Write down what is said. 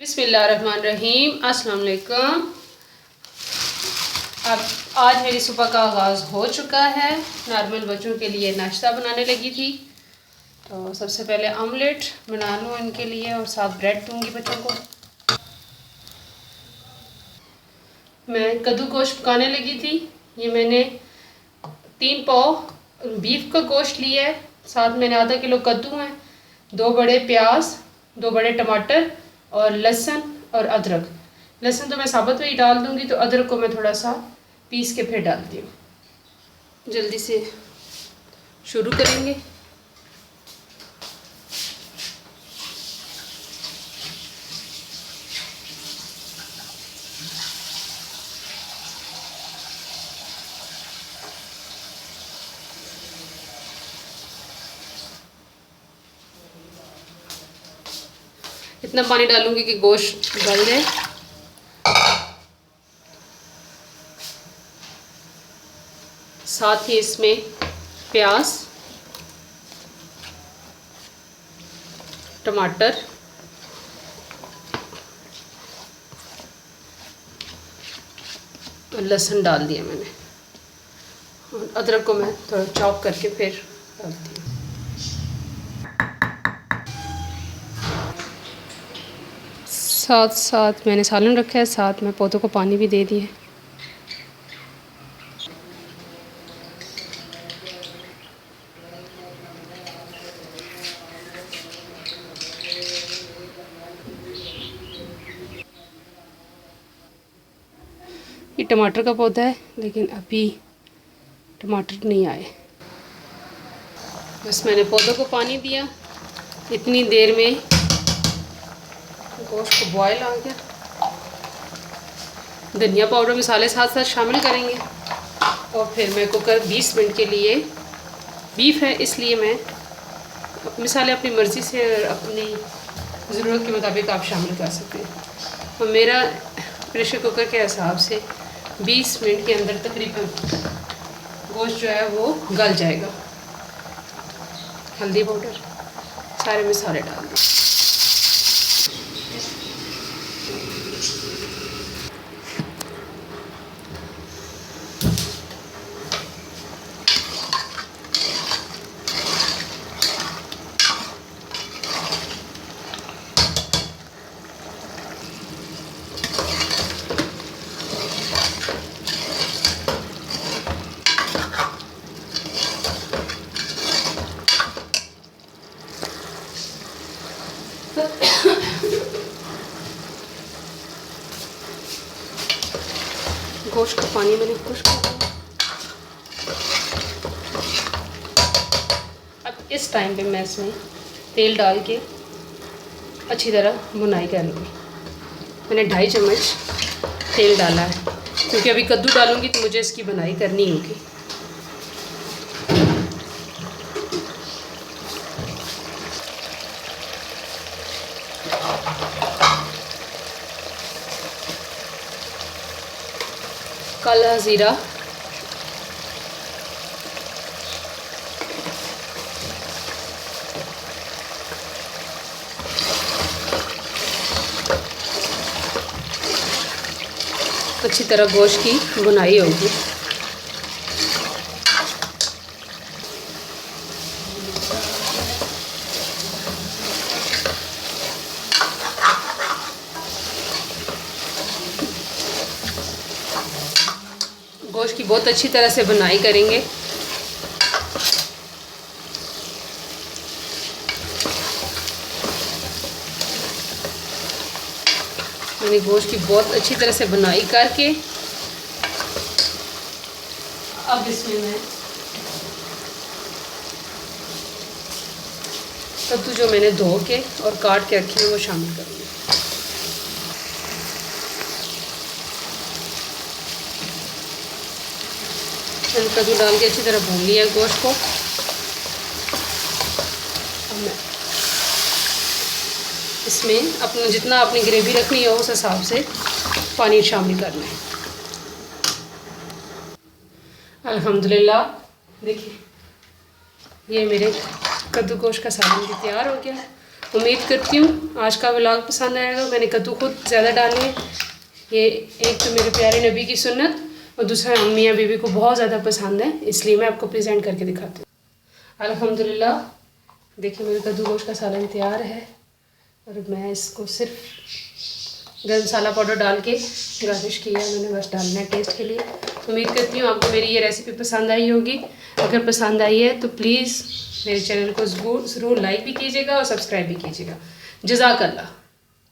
बिस्मिल्लाहिर्रहमानिर्रहीम। अस्सलाम वालेकुम। अब आज मेरी सुबह का आगाज़ हो चुका है। नॉर्मल बच्चों के लिए नाश्ता बनाने लगी थी, तो सबसे पहले ऑमलेट बना लूँ इनके लिए और साथ ब्रेड दूँगी बच्चों को। मैं कद्दू गोश्त पकाने लगी थी। ये मैंने 3 पाव बीफ का गोश्त लिया है, साथ मैंने आधा किलो कद्दू है, 2 बड़े प्याज, 2 बड़े टमाटर और लहसुन और अदरक। लहसुन तो मैं साबुत में ही डाल दूँगी, तो अदरक को मैं थोड़ा सा पीस के फिर डालती हूँ। जल्दी से शुरू करेंगे। इतना पानी डालूंगी कि गोश्त गल जाए। साथ ही इसमें प्याज, टमाटर, और लहसुन डाल दिया मैंने, और अदरक को मैं थोड़ा चॉप करके फिर डालती हूँ। साथ साथ मैंने सालन रखा है, साथ में पौधों को पानी भी दे दिया। ये टमाटर का पौधा है, लेकिन अभी टमाटर नहीं आए। बस मैंने पौधों को पानी दिया, इतनी देर में गोश्त को बॉयल आ गया। धनिया पाउडर मसाले साथ साथ शामिल करेंगे, और फिर मैं कुकर 20 मिनट के लिए, बीफ है इसलिए मैं मसाले अपनी मर्ज़ी से और अपनी ज़रूरत के मुताबिक आप शामिल कर सकते हैं। और मेरा प्रेशर कुकर के हिसाब से 20 मिनट के अंदर तकरीबन गोश्त जो है वो गल जाएगा। हल्दी पाउडर, सारे मसाले डाल दें। गोश्त का पानी मैंने खुश्क कर दिया। अब इस टाइम पे मैं इसमें तेल डाल के अच्छी तरह भुनाई कर लूँगी। मैंने 2.5 चम्मच तेल डाला है, क्योंकि अभी कद्दू डालूँगी तो मुझे इसकी भुनाई करनी होगी। काला ज़ीरा, अच्छी तरह गोश्त की भुनाई होगी। गोश्त की बहुत अच्छी तरह से भुनाई करेंगे। मैंने गोश्त की बहुत अच्छी तरह से भुनाई करके अब इसमें मैं कद्दू जो मैंने धो के और काट के रखी है वो शामिल करूँगी। मैंने कद्दू डाल के अच्छी तरह भून लिया गोश्त को। अब मैं इसमें अपना जितना अपनी ग्रेवी रखनी है उस हिसाब से पानी शामिल करना है। अल्हम्दुलिल्लाह, देखिए ये मेरे कद्दू गोश्त का सालन भी तैयार हो गया। उम्मीद करती हूँ आज का व्लॉग पसंद आएगा। मैंने कद्दू खुद ज़्यादा डाले हैं। ये एक तो मेरे प्यारे नबी की सुन्नत और दूसरा मियाँ बीवी को बहुत ज़्यादा पसंद है, इसलिए मैं आपको प्रेजेंट करके दिखाती हूँ। अल्हम्दुलिल्लाह देखिए मेरे कद्दू गोश्त का सालन तैयार है और मैं इसको सिर्फ गरम मसाला पाउडर डाल के गार्निश किया है मैंने, बस डालना है टेस्ट के लिए। उम्मीद करती हूँ आपको मेरी ये रेसिपी पसंद आई होगी। अगर पसंद आई है तो प्लीज़ मेरे चैनल को ज़रूर लाइक भी कीजिएगा और सब्सक्राइब भी कीजिएगा। जज़ाकल्लाह।